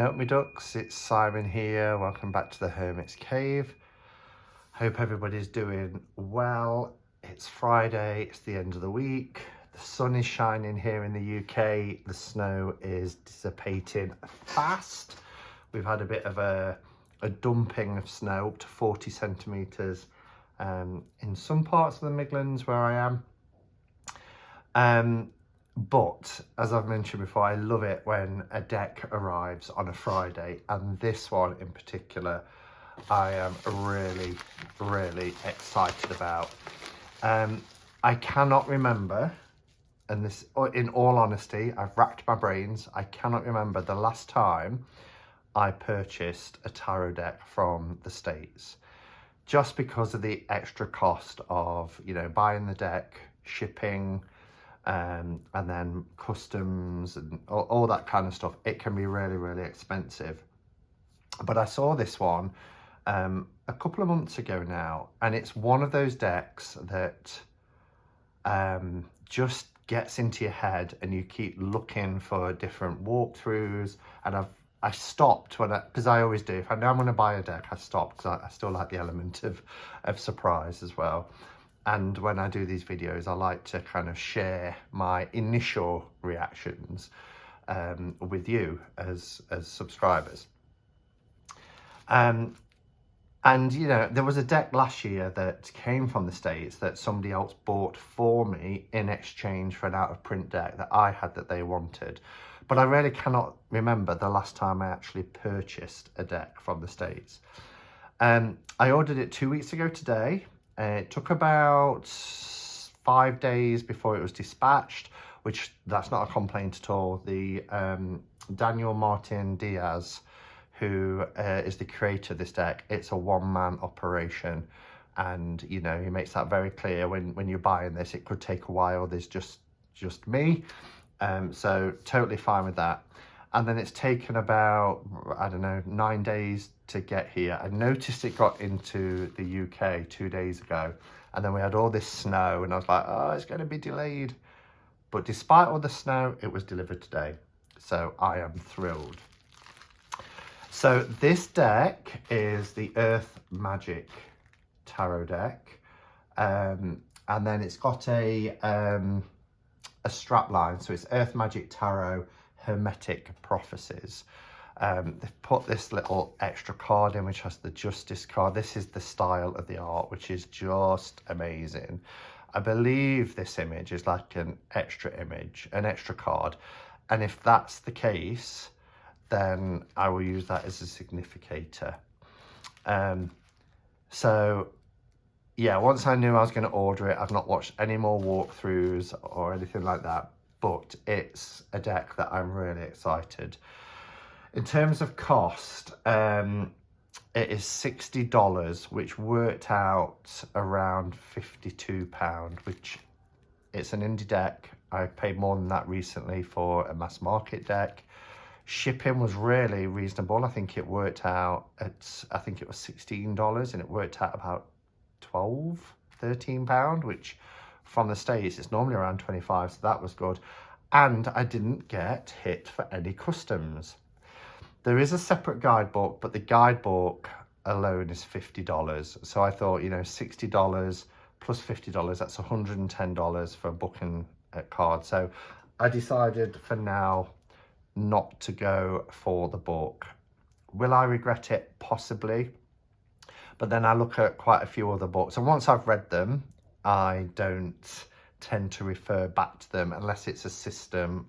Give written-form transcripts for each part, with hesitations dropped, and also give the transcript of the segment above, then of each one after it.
Hello me ducks, it's Simon here. Welcome back to the Hermit's Cave. Hope everybody's doing well. It's Friday, it's the end of the week. The sun is shining here in the UK. The snow is dissipating fast. We've had a bit of a dumping of snow, up to 40 centimetres in some parts of the Midlands where I am. But as I've mentioned before, I love it when a deck arrives on a Friday, and this one in particular I am really excited about. I cannot remember, and this, in all honesty, I've racked my brains, I cannot remember the last time I purchased a tarot deck from the States, just because of the extra cost of, you know, buying the deck, shipping, and then customs and all that kind of stuff. It can be really expensive. But I saw this one a couple of months ago now, and it's one of those decks that just gets into your head, and you keep looking for different walkthroughs. And I stopped because I always do. If I know I'm going to buy a deck, I stop, because I still like the element of surprise as well. And when I do these videos, I like to kind of share my initial reactions with you as subscribers. And, you know, there was a deck last year that came from the States that somebody else bought for me in exchange for an out-of-print deck that I had that they wanted. But I really cannot remember the last time I actually purchased a deck from the States. I ordered it 2 weeks ago today. It took about 5 days before it was dispatched, which that's not a complaint at all. The Daniel Martin Diaz, who is the creator of this deck, it's a one-man operation. And, you know, he makes that very clear when you're buying this. It could take a while. There's just me. So totally fine with that. And then it's taken about, I don't know, 9 days to get here. I noticed it got into the UK 2 days ago, and then we had all this snow, and I was like, oh, it's going to be delayed. But despite all the snow, it was delivered today. So I am thrilled. So this deck is the Earth Magick tarot deck. And then it's got a strap line. So it's Earth Magick Tarot Hermetic Prophecies. They've put this little extra card in, which has the Justice card. This is the style of the art, which is just amazing. I believe this image is like an extra image, an extra card. And if that's the case, then I will use that as a significator. So yeah, once I knew I was going to order it, I've not watched any more walkthroughs or anything like that. But it's a deck that I'm really excited. In terms of cost, it is $60, which worked out around £52, which it's an indie deck. I paid more than that recently for a mass market deck. Shipping was really reasonable. I think it worked out at, I think it was $16, and it worked out about £13, which from the States, it's normally around 25, so that was good. And I didn't get hit for any customs. There is a separate guidebook, but the guidebook alone is $50. So I thought, you know, $60 plus $50, that's $110 for a book and a card. So I decided for now not to go for the book. Will I regret it? Possibly. But then I look at quite a few other books, and once I've read them, I don't tend to refer back to them unless it's a system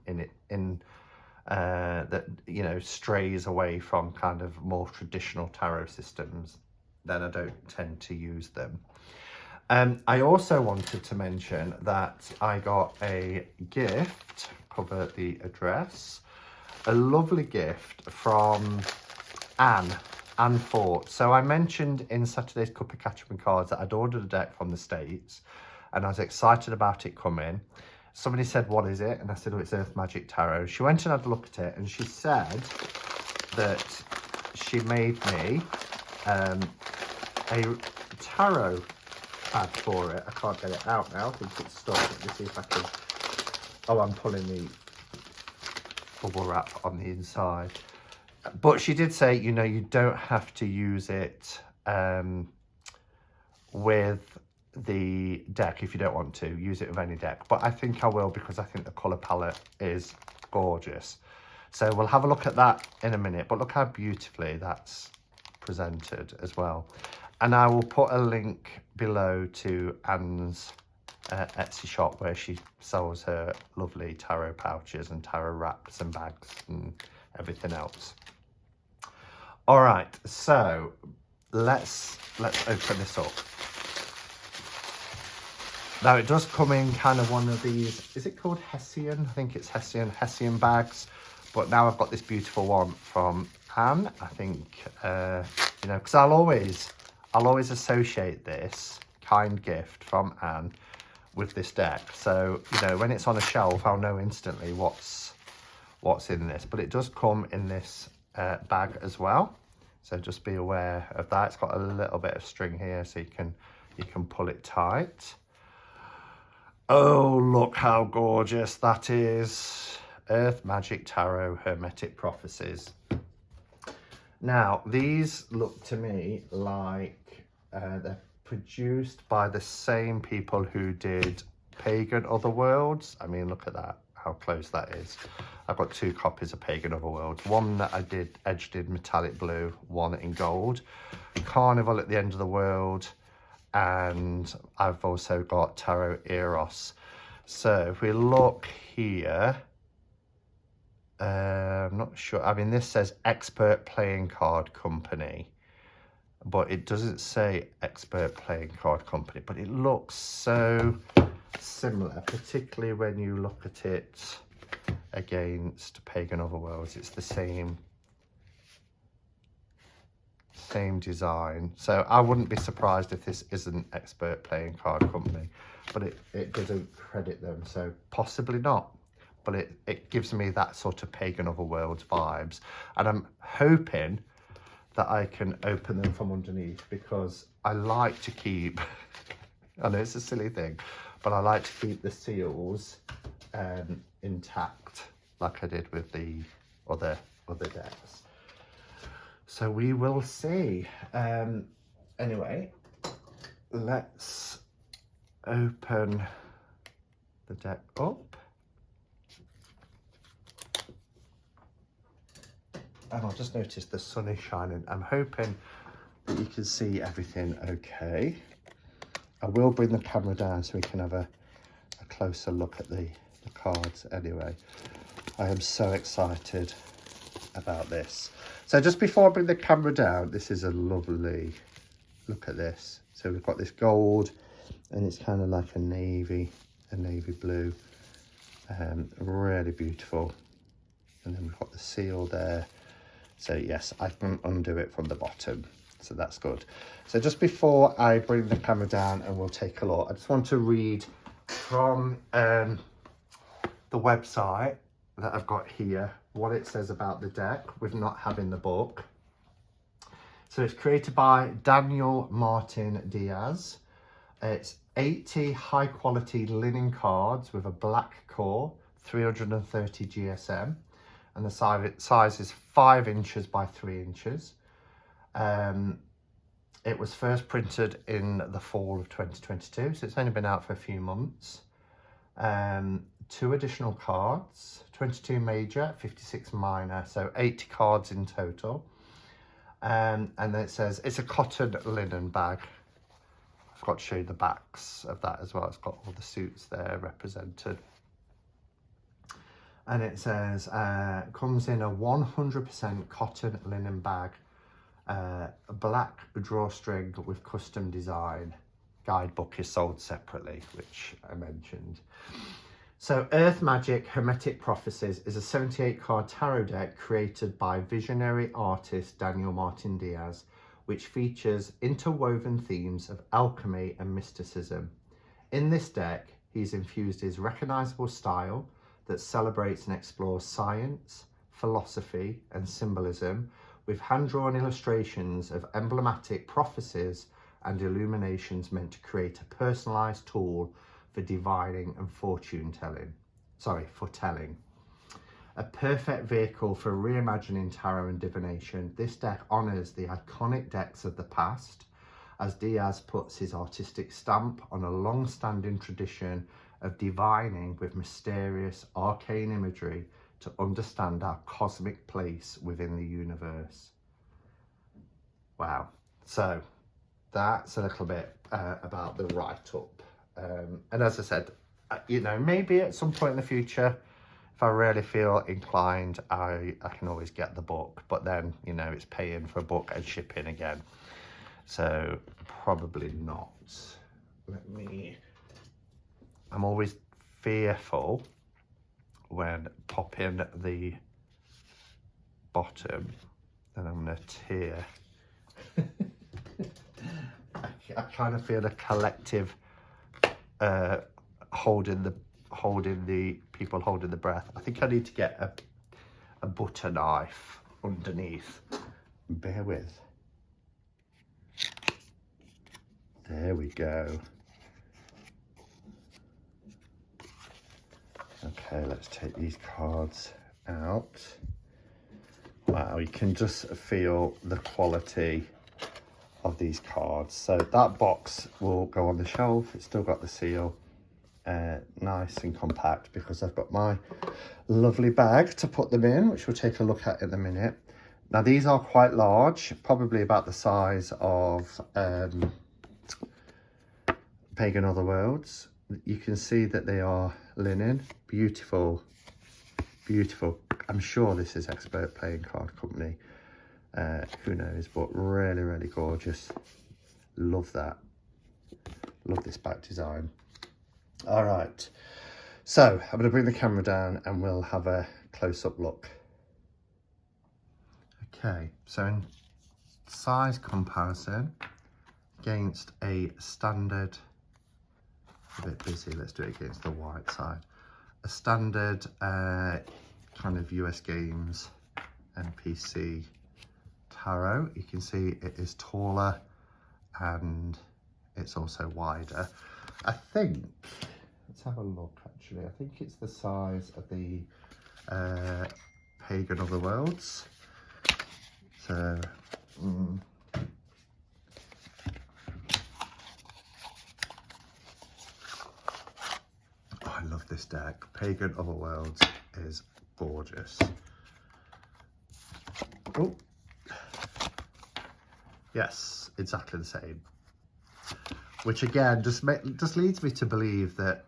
that, you know, strays away from kind of more traditional tarot systems. Then I don't tend to use them. I also wanted to mention that I got a gift, cover the address, a lovely gift from Anne Fort. So I mentioned in Saturday's Cup of Catchment Cards that I'd ordered a deck from the States, and I was excited about it coming. Somebody said, what is it? And I said, oh, it's Earth Magick Tarot. She went and had a look at it, and she said that she made me a tarot pad for it. I can't get it out now. I think it's stuck. Let me see if I can. Oh, I'm pulling the bubble wrap on the inside. But she did say, you know, you don't have to use it with the deck if you don't want to. Use it with any deck. But I think I will, because I think the colour palette is gorgeous. So we'll have a look at that in a minute. But look how beautifully that's presented as well. And I will put a link below to Anne's Etsy shop, where she sells her lovely tarot pouches and tarot wraps and bags and everything else. All right, so let's open this up. Now it does come in kind of one of these, is it called Hessian? I think it's Hessian bags. But now I've got this beautiful one from Anne. I think, you know, because I'll always associate this kind gift from Anne with this deck. So, you know, when it's on a shelf, I'll know instantly what's in this. But it does come in this bag as well. So just be aware of that. It's got a little bit of string here, so you can pull it tight. Oh, look how gorgeous that is. Earth Magic Tarot Hermetic Prophecies. Now, these look to me like they're produced by the same people who did Pagan Otherworlds. I mean, look at that, how close that is. I've got 2 copies of Pagan Otherworlds. One that I did edged in metallic blue, one in gold. Carnival at the End of the World. And I've also got Tarot Eros. So if we look here, I'm not sure. I mean, this says Expert Playing Card Company, but it doesn't say Expert Playing Card Company. But it looks so similar, particularly when you look at it against Pagan Otherworlds. It's the same design. So I wouldn't be surprised if this isn't Expert Playing Card Company, but it doesn't credit them, so possibly not. But it gives me that sort of Pagan Otherworlds vibes, and I'm hoping that I can open them from underneath, because I like to keep I know it's a silly thing, but I like to keep the seals intact, like I did with the other decks. So we will see. Anyway, let's open the deck up. And I'll just notice the sun is shining. I'm hoping that you can see everything okay. I will bring the camera down so we can have a closer look at the cards anyway. I am so excited about this. So just before I bring the camera down, this is a lovely, look at this. So we've got this gold, and it's kind of like a navy blue, really beautiful. And then we've got the seal there. So yes, I can undo it from the bottom, so that's good. So just before I bring the camera down and we'll take a look, I just want to read from the website that I've got here, what it says about the deck with not having the book. So it's created by Daniel Martin Diaz. It's 80 high quality linen cards with a black core, 330 GSM. And the size is 5 inches by 3 inches. It was first printed in the fall of 2022, so it's only been out for a few months. 2 additional cards, 22 major, 56 minor, so 80 cards in total. And then it says it's a cotton linen bag. I forgot to show you the backs of that as well. It's got all the suits there represented. And it says, comes in a 100% cotton linen bag, a black drawstring with custom design. Guidebook is sold separately, which I mentioned. So Earth Magic Hermetic Prophecies is a 78 card tarot deck created by visionary artist Daniel Martin Diaz, which features interwoven themes of alchemy and mysticism. In this deck, he's infused his recognizable style that celebrates and explores science, philosophy, and symbolism with hand-drawn illustrations of emblematic prophecies and illuminations meant to create a personalized tool for divining and foretelling. A perfect vehicle for reimagining tarot and divination, this deck honours the iconic decks of the past, as Diaz puts his artistic stamp on a long-standing tradition of divining with mysterious, arcane imagery to understand our cosmic place within the universe. Wow. So that's a little bit about the write-up. And as I said, you know, maybe at some point in the future, if I really feel inclined, I can always get the book, but then, you know, it's paying for a book and shipping again. So probably not. I'm always fearful when popping the bottom, and I'm gonna tear. I kind of feel a collective holding the people holding the breath. I think I need to get a butter knife underneath. Bear with. There we go. Okay, let's take these cards out. Wow, you can just feel the quality of these cards. So that box will go on the shelf. It's still got the seal. Nice and compact, because I've got my lovely bag to put them in, which we'll take a look at in a minute. Now these are quite large, probably about the size of Pagan Otherworlds. You can see that they are linen. Beautiful, beautiful. I'm sure this is Expert Playing Card Company. Who knows, but really, really gorgeous. Love that. Love this back design. All right, so I'm going to bring the camera down and we'll have a close-up look. Okay, so in size comparison against a standard, a bit busy, let's do it against the white side. A standard kind of US Games NPC tarot, you can see it is taller and it's also wider. I think, let's have a look actually, I think it's the size of the Pagan Otherworlds. So, oh, I love this deck. Pagan Otherworlds is gorgeous. Oh, yes, exactly the same. Which again just leads me to believe that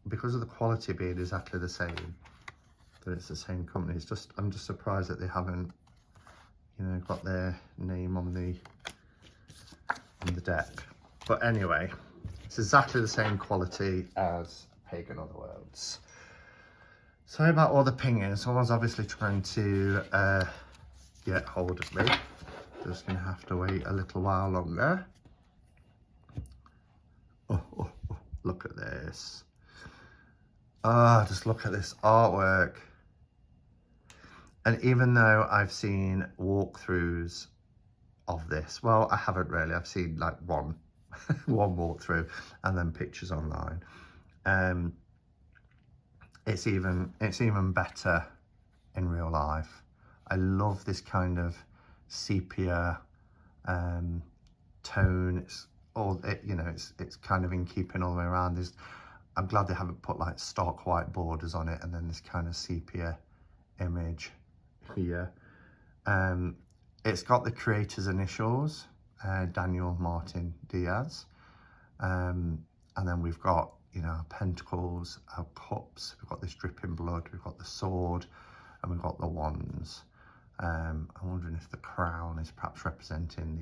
because of the quality being exactly the same, that it's the same company. It's just, I'm just surprised that they haven't, you know, got their name on the deck. But anyway, it's exactly the same quality as Pagan Otherworlds. Sorry about all the pinging. Someone's obviously trying to get hold of me. Just gonna have to wait a little while longer. Oh, look at this. Ah, just look at this artwork. And even though I've seen walkthroughs of this, well, I haven't really. I've seen like one walkthrough and then pictures online. It's even better in real life. I love this kind of sepia tone. It's all, you know, it's kind of in keeping all the way around. I'm glad they haven't put like stark white borders on it and then this kind of sepia image here. It's got the creator's initials, Daniel Martin Diaz, and then we've got, you know, our pentacles, our cups, we've got this dripping blood, we've got the sword, and we've got the wands. I'm wondering if the crown is perhaps representing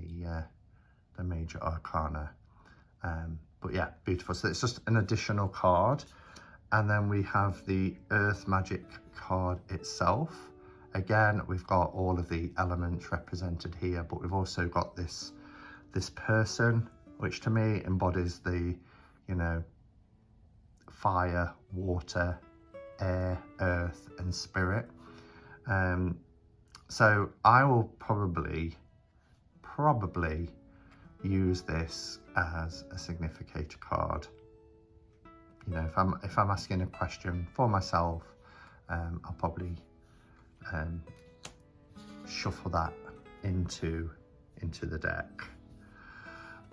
the major arcana. But yeah, beautiful. So it's just an additional card. And then we have the Earth Magick card itself. Again, we've got all of the elements represented here, but we've also got this person, which to me embodies the, you know, fire, water, air, earth, and spirit. So I will probably use this as a significator card. You know, if I'm asking a question for myself, I'll probably shuffle that into the deck.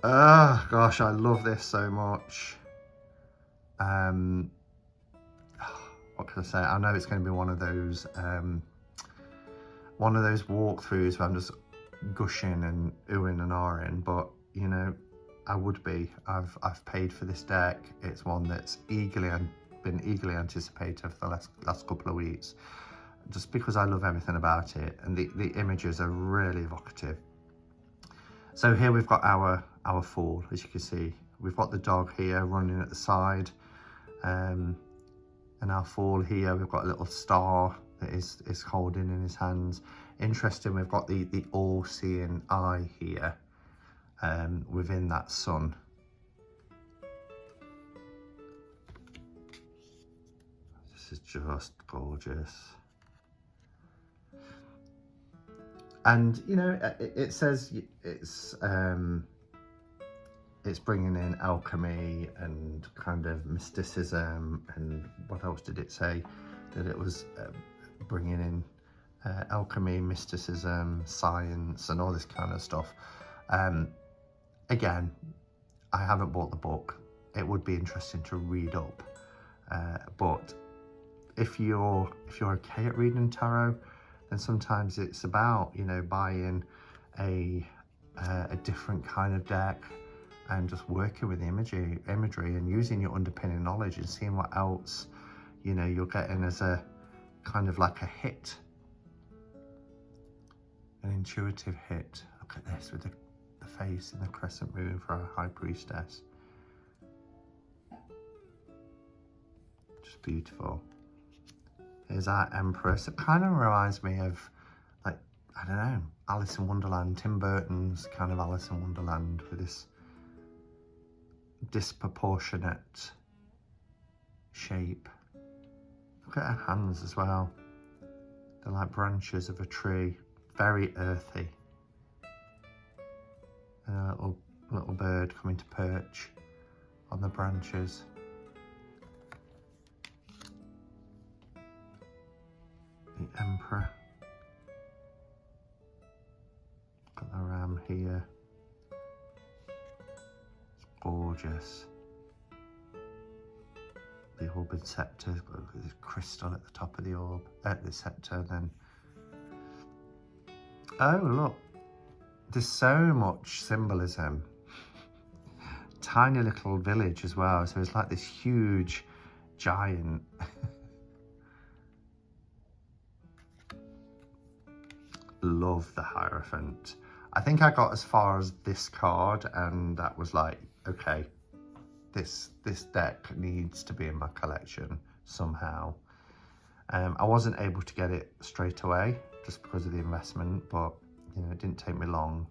Oh gosh, I love this so much. What can I say? I know it's going to be one of those walkthroughs where I'm just gushing and oohing and ahhing, but you know, I would be. I've paid for this deck. It's one that's been eagerly anticipated for the last couple of weeks, just because I love everything about it, and the images are really evocative. So here we've got our fool, as you can see. We've got the dog here running at the side, and our fool here, we've got a little star that is holding in his hands. Interesting, we've got the all-seeing eye here within that sun. This is just gorgeous. And you know, it says it's bringing in alchemy and kind of mysticism, and what else did it say? That it was bringing in alchemy, mysticism, science, and all this kind of stuff. Again, I haven't bought the book. It would be interesting to read up, but if you're okay at reading tarot, then sometimes it's about, you know, buying a different kind of deck and just working with the imagery and using your underpinning knowledge and seeing what else, you know, you're getting as a kind of like a hit, an intuitive hit. Look at this with the face in the crescent moon for our high priestess. Just beautiful. Here's our Empress. It kind of reminds me of, like, I don't know, Alice in Wonderland, Tim Burton's kind of Alice in Wonderland, with this disproportionate shape. Look at her hands as well. They're like branches of a tree, very earthy. And a little bird coming to perch on the branches. The Emperor. Got the ram here. It's gorgeous. The orb and scepter. There's crystal at the top of the orb, at the scepter. Then, oh look, there's so much symbolism. Tiny little village as well. So it's like this huge giant. Love the Hierophant. I think I got as far as this card, and that was like, okay, this deck needs to be in my collection somehow. I wasn't able to get it straight away just because of the investment, but you know, it didn't take me long.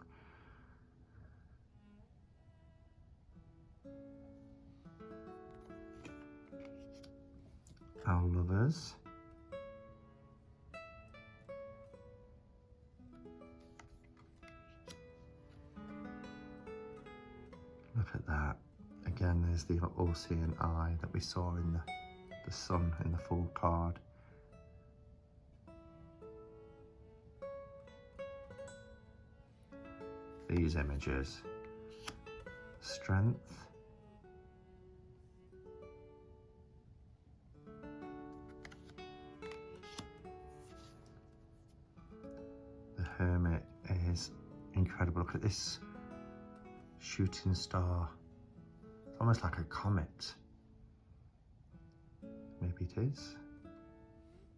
Our Lovers. Look at that. Again, there's the all-seeing eye that we saw in the sun in the full card. These images. Strength. The Hermit is incredible. Look at this shooting star. It's almost like a comet. Maybe it is.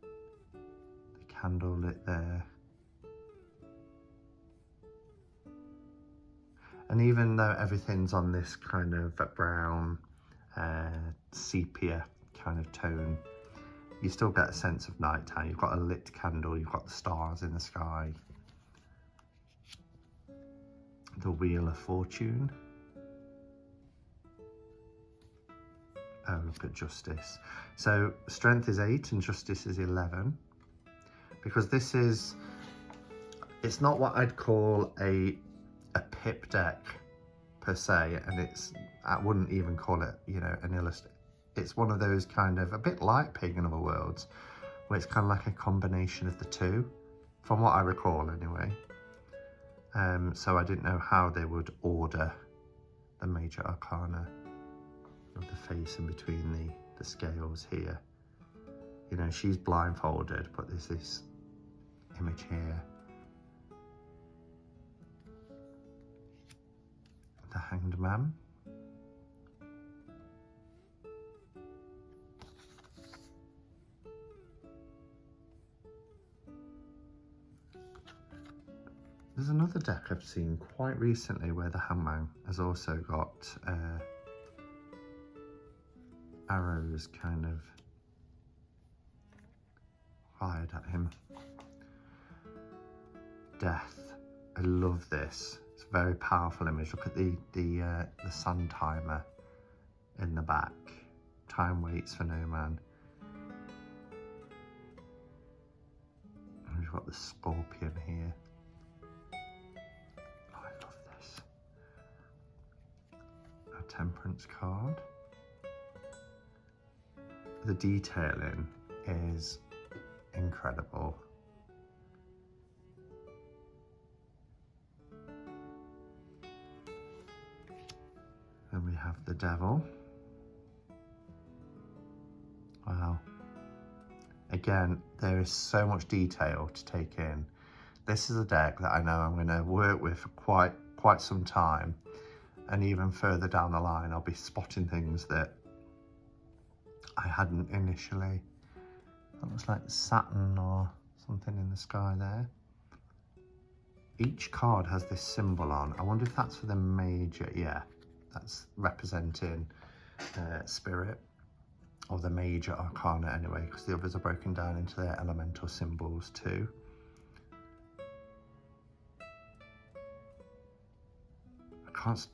The candle lit there. And even though everything's on this kind of brown, sepia kind of tone, you still get a sense of nighttime. You've got a lit candle, you've got the stars in the sky. The Wheel of Fortune. Oh, look at Justice. So Strength is 8 and Justice is 11. Because this is, it's not what I'd call a pip deck per se, and I wouldn't even call it, you know, an illustrator. It's one of those kind of, a bit like Pagan Otherworlds, where it's kind of like a combination of the two, from what I recall anyway. So I didn't know how they would order the major arcana of the face in between the scales here. You know, she's blindfolded, but there's this image here. The Hanged Man. There's another deck I've seen quite recently where the Hanged Man has also got arrows kind of fired at him. Death. I love this. It's a very powerful image. Look at the sun timer in the back. Time waits for no man. And we've got the scorpion here. Oh, I love this. A temperance card. The detailing is incredible. And we have the devil. Wow. Again, there is so much detail to take in. This is a deck that I know I'm going to work with for quite some time. And even further down the line, I'll be spotting things that I hadn't initially. That looks like Saturn or something in the sky there. Each card has this symbol on. I wonder if that's for the major. Yeah, that's representing spirit, or the major arcana anyway, because the others are broken down into their elemental symbols too.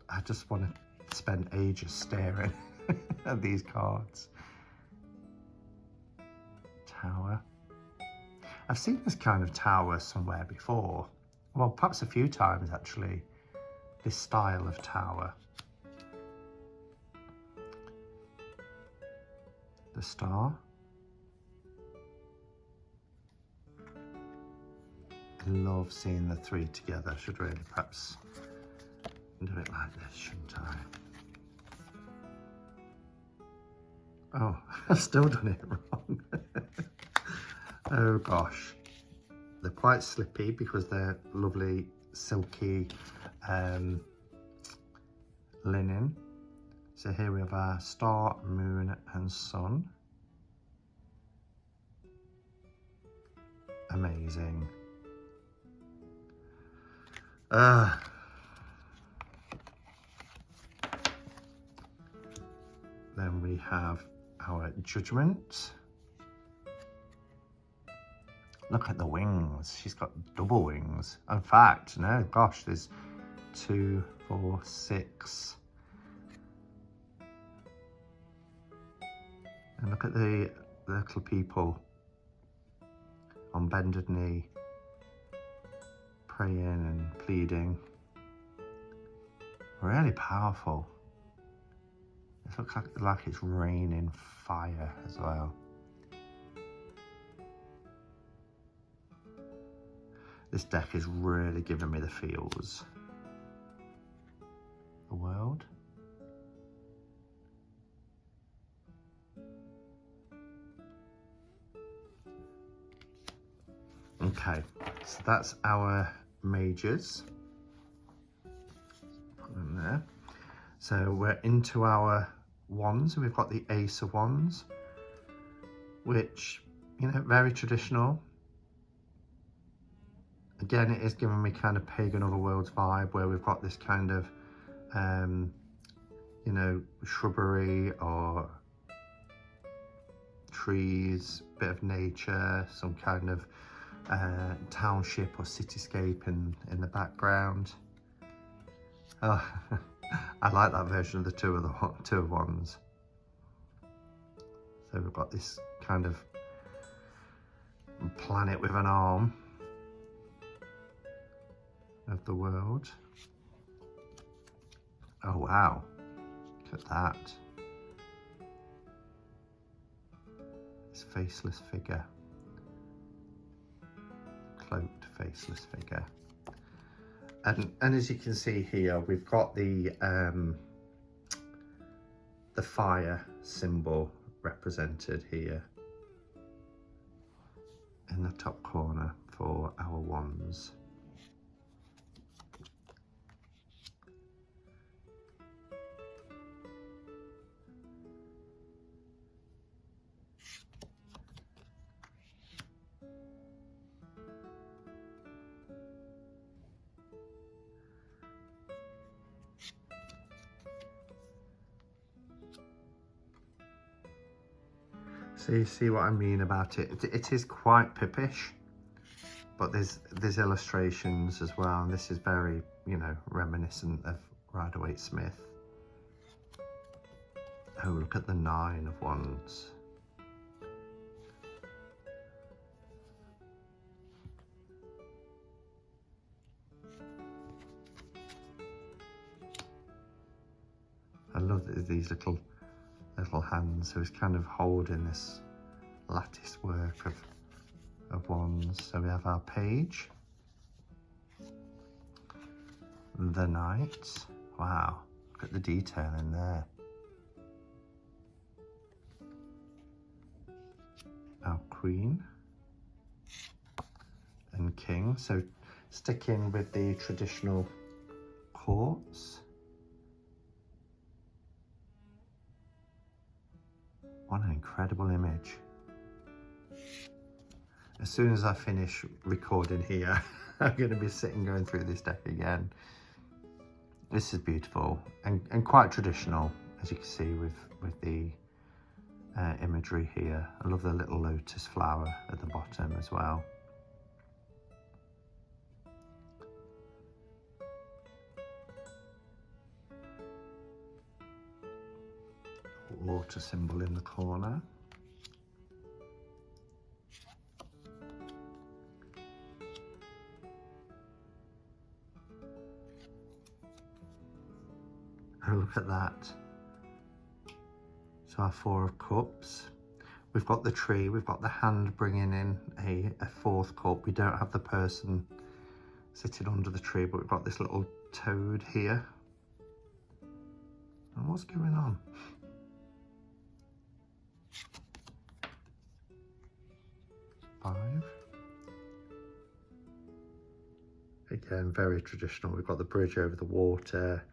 I just want to spend ages staring at these cards. Tower. I've seen this kind of tower somewhere before. Well, perhaps a few times actually, this style of tower. The star. I love seeing the three together. I should really perhaps do it like this, shouldn't I? Oh, I've still done it wrong. Oh gosh. They're quite slippy because they're lovely silky linen. So here we have our star, moon and sun. Amazing. Then we have our judgment. Look at the wings. She's got double wings. In fact, no, gosh, there's 2, 4, 6. And look at the little people on bended knee, praying and pleading. Really powerful. It looks like it's raining fire as well. This deck is really giving me the feels. The world. Okay, so that's our majors. Put them there. So we're into our wands. We've got the Ace of Wands, which, you know, very traditional. Again, it is giving me kind of pagan otherworlds vibe, where we've got this kind of, you know, shrubbery or trees, bit of nature, some kind of township or cityscape in the background. Oh, I like that version of the two of Wands. So we've got this kind of planet with an arm of the world. Oh wow, look at that. This faceless figure. cloaked, faceless figure. And as you can see here, we've got the fire symbol represented here in the top corner for our wands. So you see what I mean about it. It is quite pippish, but there's illustrations as well, and this is very, you know, reminiscent of Rider-Waite-Smith. Oh, look at the 9 of Wands. I love these little hands. So he's kind of holding this lattice work of wands. So we have our page, the knight. Wow, look at the detail in there. Our queen and king. So sticking with the traditional courts. What an incredible image. As soon as I finish recording here, I'm going to be sitting going through this deck again. This is beautiful and quite traditional, as you can see with the imagery here. I love the little lotus flower at the bottom as well. Water symbol in the corner. Oh, look at that. So our 4 of cups. We've got the tree, we've got the hand bringing in a 4th cup. We don't have the person sitting under the tree, but we've got this little toad here. And what's going on? Five. Again, very traditional. We've got the bridge over the water,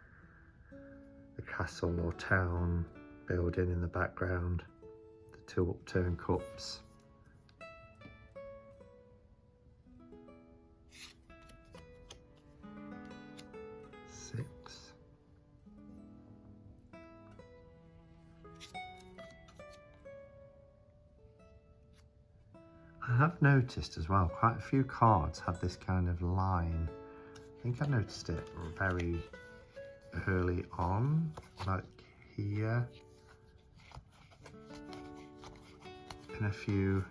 the castle or town building in the background, the 2 upturned cups. I have noticed as well, quite a few cards have this kind of line. I think I noticed it very early on, like here, in a few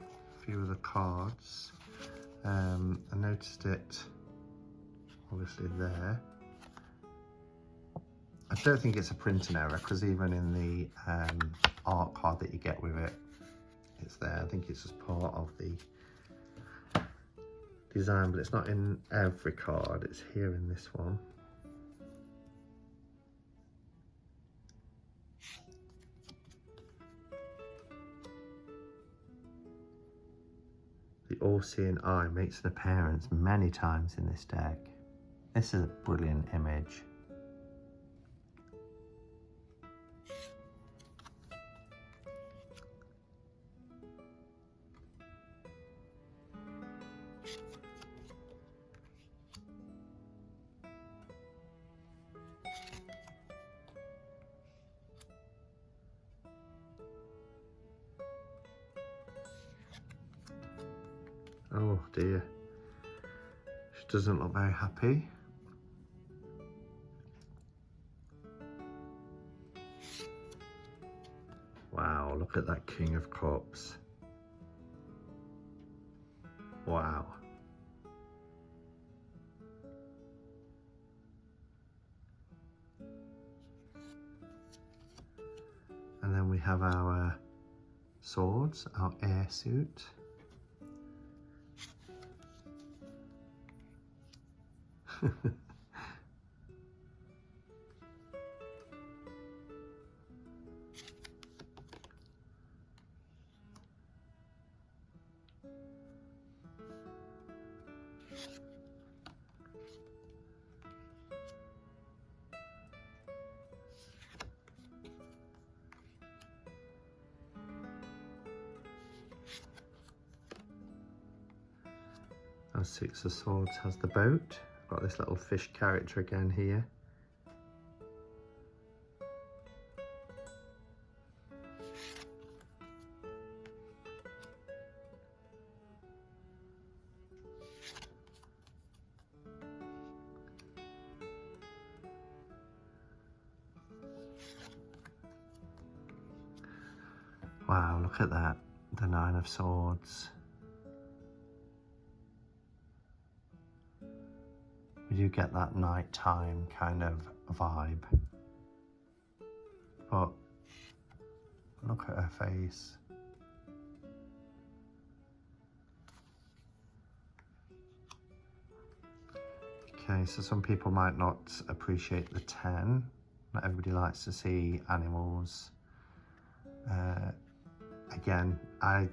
of the cards. I noticed it obviously there. I don't think it's a printing error, because even in the art card that you get with it, it's there. I think it's just part of the design, but it's not in every card. It's here in this one. The all-seeing eye makes an appearance many times in this deck. This is a brilliant image. Oh dear, she doesn't look very happy. Wow, look at that King of Cups. Wow. And then we have our swords, our air suit. Our Six of Swords has the boat. Got this little fish character again here. Wow, look at that, the Nine of Swords. We do get that nighttime kind of vibe. But look at her face. Okay, so some people might not appreciate the 10. Not everybody likes to see animals. Again, I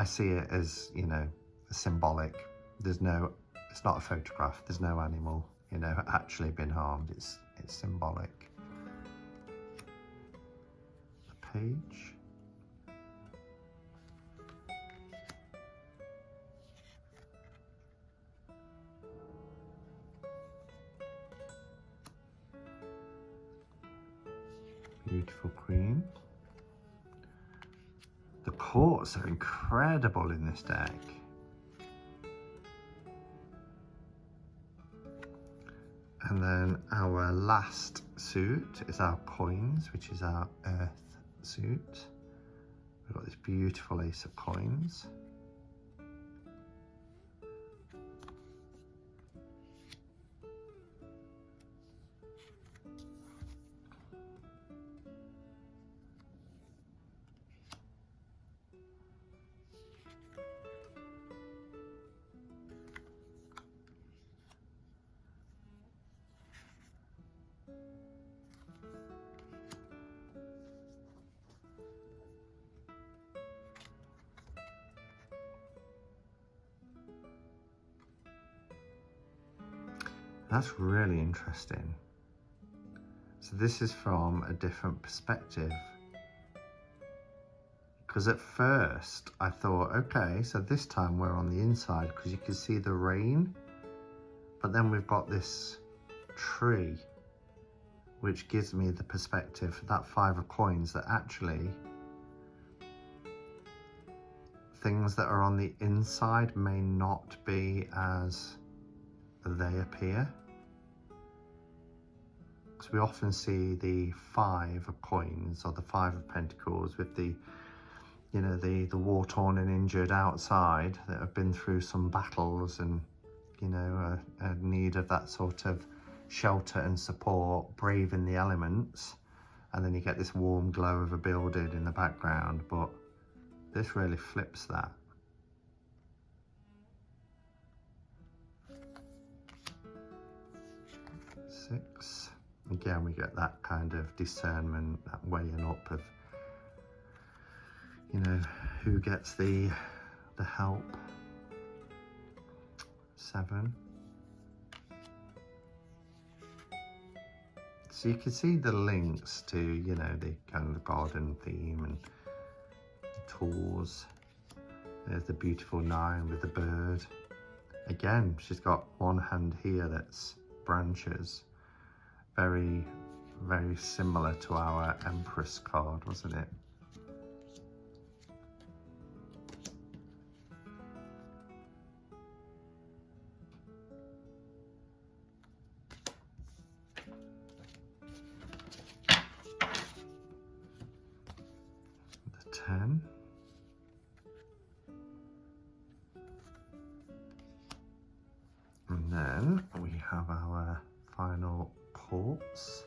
see it as, you know, symbolic. There's no, it's not a photograph. There's no animal, you know, actually been harmed. It's symbolic. The page. Beautiful Queen. The courts are incredible in this deck. And then our last suit is our coins, which is our earth suit. We've got this beautiful Ace of Coins. That's really interesting. So this is from a different perspective. Because at first I thought, okay, so this time we're on the inside because you can see the rain. But then we've got this tree, which gives me the perspective for that 5 of coins that actually things that are on the inside may not be as they appear. Because we often see the 5 of coins or the 5 of pentacles with the, you know, the war-torn and injured outside that have been through some battles and, you know, a need of that sort of shelter and support, brave in the elements, and then you get this warm glow of a building in the background. But this really flips that. Six. Again, we get that kind of discernment, that weighing up of, you know, who gets the help. 7. So you can see the links to, you know, the kind of the garden theme and the tools. There's the beautiful 9 with the bird. Again, she's got one hand here that's branches. Very, very similar to our Empress card, wasn't it? The 10. And then we have our final quartz.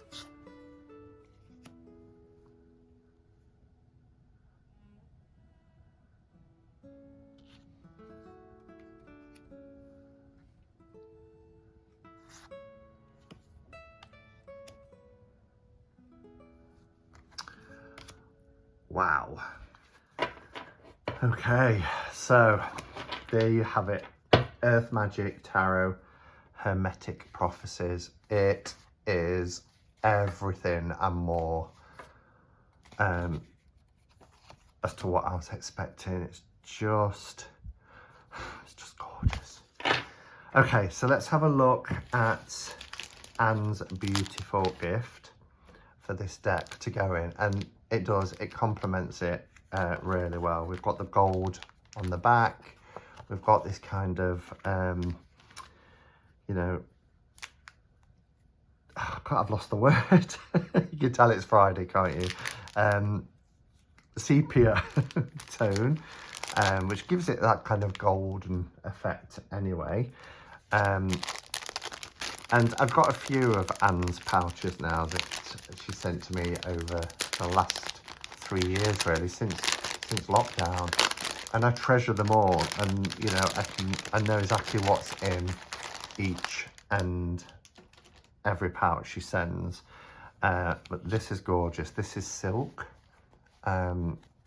Wow. Okay, so there you have it. Earth Magic Tarot Hermetic Prophecies. It is everything and more as to what I was expecting. It's just gorgeous. Okay, so let's have a look at Anne's beautiful gift for this deck to go in, and it complements it really well. We've got the gold on the back. We've got this kind of you know, I've lost the word. You can tell it's Friday, can't you? Sepia tone, which gives it that kind of golden effect anyway. And I've got a few of Anne's pouches now that she sent to me over the last 3 years, really, since lockdown, and I treasure them all. And you know, I know exactly what's in each and every pouch she sends. But this is gorgeous. This is silk.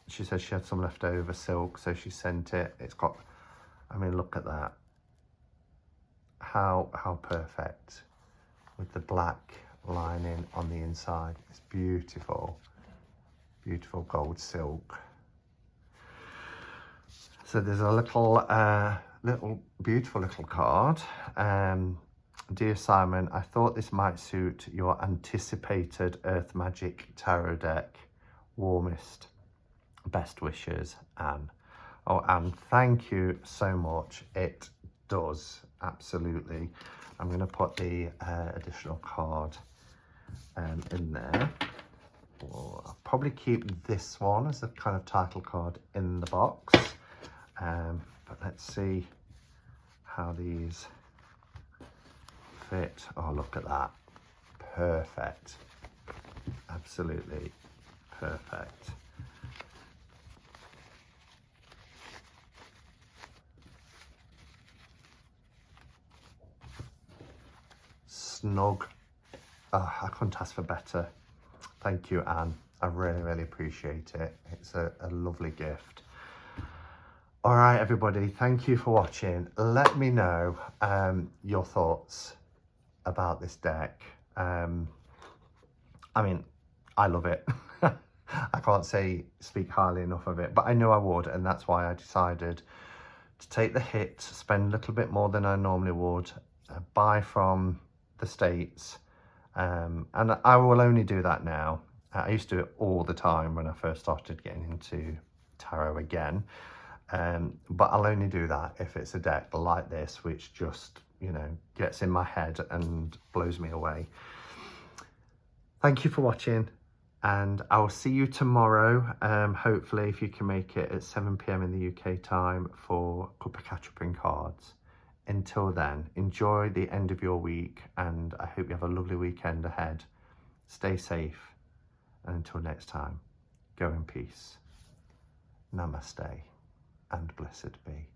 She said she had some leftover silk, so she sent it. It's got, I mean, look at that. How perfect, with the black lining on the inside. It's beautiful, beautiful gold silk. So there's a little beautiful little card. Dear Simon, I thought this might suit your anticipated Earth Magic Tarot deck. Warmest best wishes, Anne. Oh, Anne, thank you so much. It does, absolutely. I'm going to put the additional card in there. I'll probably keep this one as a kind of title card in the box. But let's see how these fit. Oh, look at that. Perfect. Absolutely perfect. Snug. Oh, I couldn't ask for better. Thank you, Anne. I really, really appreciate it. It's a lovely gift. All right, everybody, thank you for watching. Let me know your thoughts about this deck. I mean, I love it. I can't speak highly enough of it, but I knew I would, and that's why I decided to take the hit, spend a little bit more than I normally would, buy from the States, and I will only do that now. I used to do it all the time when I first started getting into tarot again, but I'll only do that if it's a deck like this, which just, you know, gets in my head and blows me away. Thank you for watching, and I'll see you tomorrow, hopefully, if you can make it, at 7 p.m. in the UK time for Cup of Catch Up in Cards. Until then, enjoy the end of your week, and I hope you have a lovely weekend ahead. Stay safe, and until next time, go in peace. Namaste, and blessed be.